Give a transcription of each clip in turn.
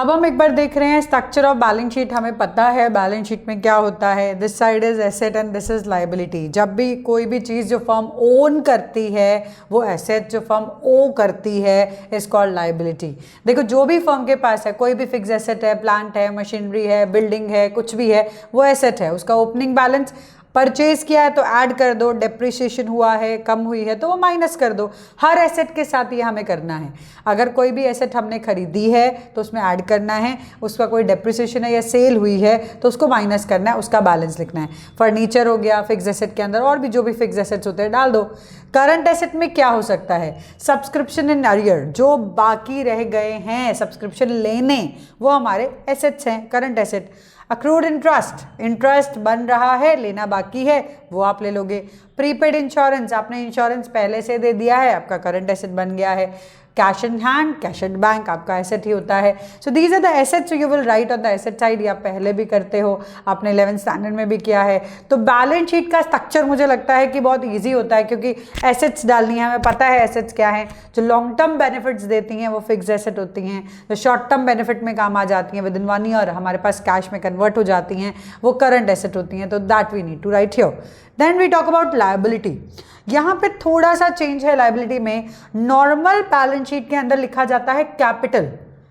अब हम एक बार देख रहे हैं स्ट्रक्चर ऑफ बैलेंस शीट। हमें पता है बैलेंस शीट में क्या होता है, this side is asset and this is liability. जब भी कोई भी चीज़ जो फर्म ओन करती है वो एसेट, जो फर्म ओ करती है इज कॉल्ड लायबिलिटी। देखो जो भी फर्म के पास है, कोई भी फिक्स एसेट है, प्लांट है, मशीनरी है, बिल्डिंग है, कुछ भी है, वो एसेट है। उसका ओपनिंग बैलेंस परचेज किया है तो ऐड कर दो, डेप्रिसिएशन हुआ है, कम हुई है तो वो माइनस कर दो। हर एसेट के साथ ये हमें करना है। अगर कोई भी एसेट हमने खरीदी है तो उसमें ऐड करना है, उसका कोई डेप्रिसिएशन है या सेल हुई है तो उसको माइनस करना है, उसका बैलेंस लिखना है। फर्नीचर हो गया फिक्स एसेट के अंदर, और भी जो भी फिक्स एसेट्स होते हैं डाल दो। करंट एसेट में क्या हो सकता है, सब्सक्रिप्शन इन अरियर, जो बाकी रह गए हैं सब्सक्रिप्शन लेने, वो हमारे एसेट्स हैं, current asset. Accrued interest, interest बन रहा है, लेना बाकी है, वो आप ले लोगे। प्रीपेड इंश्योरेंस, आपने इंश्योरेंस पहले से दे दिया है, आपका करंट एसेट बन गया है। Cash in hand, cash at bank आपका एसेट ही होता है। So these are the assets you will write on the asset side. ये आप पहले भी करते हो, आपने 11th स्टैंडर्ड में भी किया है। तो बैलेंस शीट का स्ट्रक्चर मुझे लगता है कि बहुत ईजी होता है, क्योंकि एसेट्स डालनी है, हमें पता है एसेट्स क्या हैं। जो लॉन्ग टर्म बेनिफिट्स देती हैं वो फिक्स एसेट होती हैं, जो शॉर्ट टर्म बेनिफिट में काम आ जाती हैं विद इन 1 ईयर हमारे पास कैश में कन्वर्ट हो जाती हैं, वो करंट एसेट होती हैं। तो that we need to write here. Then we talk about liability. यहाँ पे थोड़ा सा चेंज है लायबिलिटी में। नॉर्मल बैलेंस शीट के अंदर लिखा जाता है कैपिटल,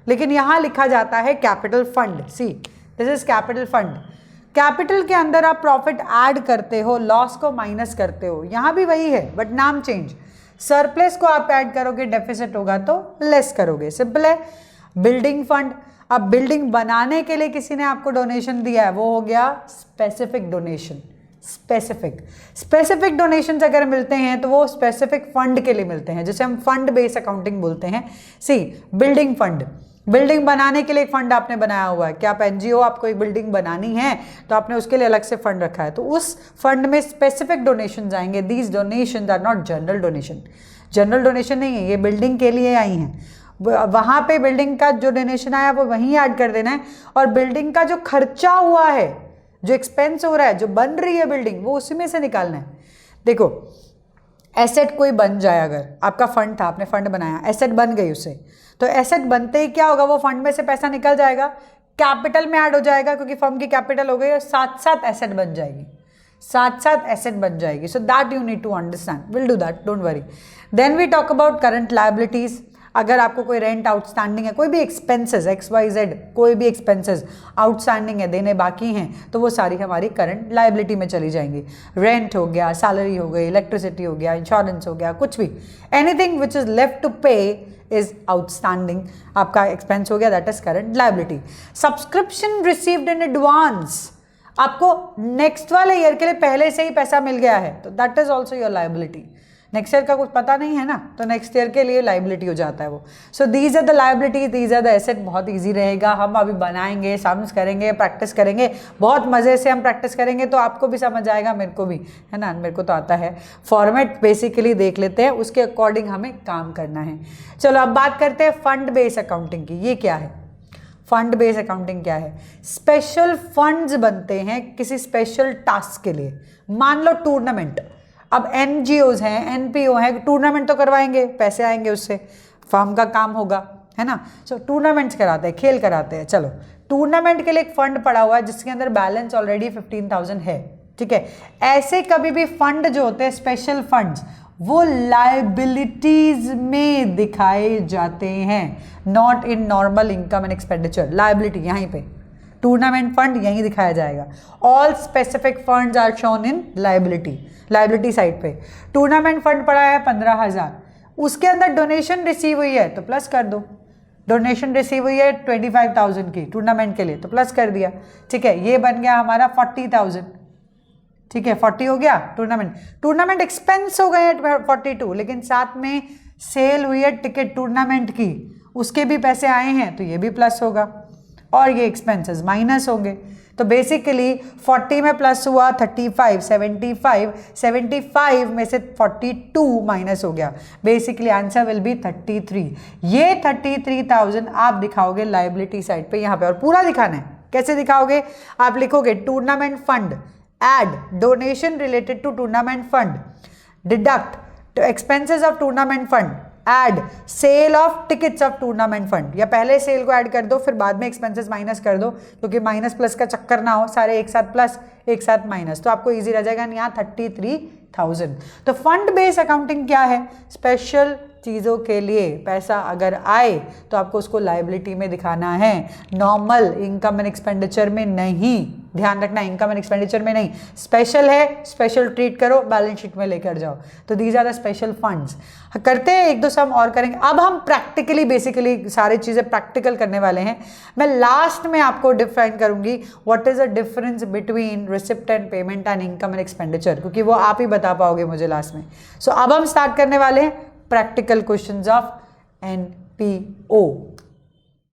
लेकिन यहाँ लिखा जाता है capital fund. See this is capital fund. Capital के अंदर आप प्रॉफिट ऐड करते हो, लॉस को माइनस करते हो। यहाँ भी वही है बट नाम चेंज। सरप्लस को आप ऐड करोगे, डेफिसिट होगा तो लेस करोगे, सिंपल है। बिल्डिंग फंड, अब बिल्डिंग बनाने के लिए किसी ने आपको डोनेशन दिया है, वो हो गया स्पेसिफिक डोनेशन। स्पेसिफिक डोनेशंस अगर मिलते हैं तो वो स्पेसिफिक फंड के लिए मिलते हैं, जैसे हम फंड बेस्ड अकाउंटिंग बोलते हैं। सी बिल्डिंग फंड, बिल्डिंग बनाने के लिए एक फंड आपने बनाया हुआ है। क्या आप एनजीओ, आपको एक बिल्डिंग बनानी है तो आपने उसके लिए अलग से फंड रखा है, तो उस फंड में स्पेसिफिक डोनेशंस आएंगे। These donations are not general donation. General donation नहीं है, ये बिल्डिंग के लिए आई हैं। वहाँ पे बिल्डिंग का जो डोनेशन आया वो वहीं ऐड कर देना है, और बिल्डिंग का जो खर्चा हुआ है, जो एक्सपेंस हो रहा है, जो बन रही है बिल्डिंग, वो उसी में से निकालना है। देखो एसेट कोई बन जाए, अगर आपका फंड था, आपने फंड बनाया, एसेट बन गई उससे, तो एसेट बनते ही क्या होगा, वो फंड में से पैसा निकल जाएगा, कैपिटल में ऐड हो जाएगा, क्योंकि फर्म की कैपिटल हो गई, और साथ साथ एसेट बन जाएगी, साथ साथ एसेट बन जाएगी। So that you need to understand, will do that, don't worry. Then we talk about current liabilities. अगर आपको कोई रेंट आउटस्टैंडिंग है, कोई भी एक्सपेंसेस XYZ, कोई भी एक्सपेंसेस आउटस्टैंडिंग है, देने बाकी हैं, तो वो सारी हमारी करंट लायबिलिटी में चली जाएंगी। रेंट हो गया, सैलरी हो गई, इलेक्ट्रिसिटी हो गया, इंश्योरेंस हो गया, कुछ भी, anything which is left to pay is outstanding, आपका एक्सपेंस हो गया, that is current liability. Subscription received in advance, आपको नेक्स्ट वाले ईयर के लिए पहले से ही पैसा मिल गया है, तो that is also your liability. Next year का कुछ पता नहीं है ना, तो नेक्स्ट ईयर के लिए लायबिलिटी हो जाता है वो। So these are the liability, these are the asset. बहुत इजी रहेगा, हम अभी बनाएंगे, सम्स करेंगे, प्रैक्टिस करेंगे, बहुत मज़े से हम प्रैक्टिस करेंगे, तो आपको भी समझ आएगा, मेरे को भी, है ना, मेरे को तो आता है। फॉर्मेट बेसिकली देख लेते हैं, उसके अकॉर्डिंग हमें काम करना है। चलो अब बात करते हैं फंड बेस्ड अकाउंटिंग की। ये क्या है फंड बेस्ड अकाउंटिंग? क्या है? स्पेशल फंड्स बनते हैं किसी स्पेशल टास्क के लिए। मान लो टूर्नामेंट, अब NGOs हैं, NPO हैं, टूर्नामेंट तो करवाएंगे, पैसे आएंगे उससे, फर्म का काम होगा, है ना। सो टूर्नामेंट्स कराते हैं, खेल कराते हैं। चलो टूर्नामेंट के लिए एक फंड पड़ा हुआ है जिसके अंदर बैलेंस ऑलरेडी 15,000 है, ठीक है। ऐसे कभी भी फंड जो होते हैं, स्पेशल फंड्स, वो लायबिलिटीज में दिखाए जाते हैं, not in normal income and expenditure. Liability यहीं पे, टूर्नामेंट फंड यहीं दिखाया जाएगा। All specific funds are shown in liability side पे। टूर्नामेंट फंड पड़ा है 15,000, उसके अंदर डोनेशन रिसीव हुई है तो प्लस कर दो। डोनेशन रिसीव हुई है 25,000 की टूर्नामेंट के लिए, तो प्लस कर दिया, ठीक है। ये बन गया हमारा 40,000, ठीक है, 40 हो गया। टूर्नामेंट एक्सपेंस हो गए 42, लेकिन साथ में सेल हुई है टिकट टूर्नामेंट की, उसके भी पैसे आए हैं, तो ये भी प्लस होगा, और ये एक्सपेंसेस माइनस होंगे। तो बेसिकली 40 में प्लस हुआ 35, 75 में से 42 माइनस हो गया। Basically answer will be 33। ये 33,000 आप दिखाओगे लायबिलिटी साइड पे यहाँ पे, और पूरा दिखाना है। कैसे दिखाओगे? आप लिखोगे tournament fund, add donation related to tournament fund, deduct expenses of tournament fund, add sale of tickets of tournament fund, या पहले सेल को ऐड कर दो फिर बाद में एक्सपेंसेस माइनस कर दो, क्योंकि माइनस प्लस का चक्कर ना हो, सारे एक साथ प्लस एक साथ माइनस, तो आपको इजी रह जाएगा। यहाँ 33,000। तो फंड बेस्ड अकाउंटिंग क्या है? स्पेशल चीज़ों के लिए पैसा अगर आए तो आपको उसको लायबिलिटी में दिखाना है, नॉर्मल इनकम एंड एक्सपेंडिचर में नहीं। ध्यान रखना, इनकम एंड एक्सपेंडिचर में नहीं, स्पेशल है स्पेशल ट्रीट करो, बैलेंस शीट में लेकर जाओ। तो these are the special funds. करते हैं एक दो सम और करेंगे। अब हम प्रैक्टिकली बेसिकली सारी चीज़ें प्रैक्टिकल करने वाले हैं। मैं लास्ट में आपको डिफाइन करूंगी what is the difference between receipt and payment and income and expenditure, क्योंकि वो आप ही बता पाओगे मुझे लास्ट में। सो अब हम स्टार्ट करने वाले हैं प्रैक्टिकल क्वेश्चंस ऑफ एनपीओ।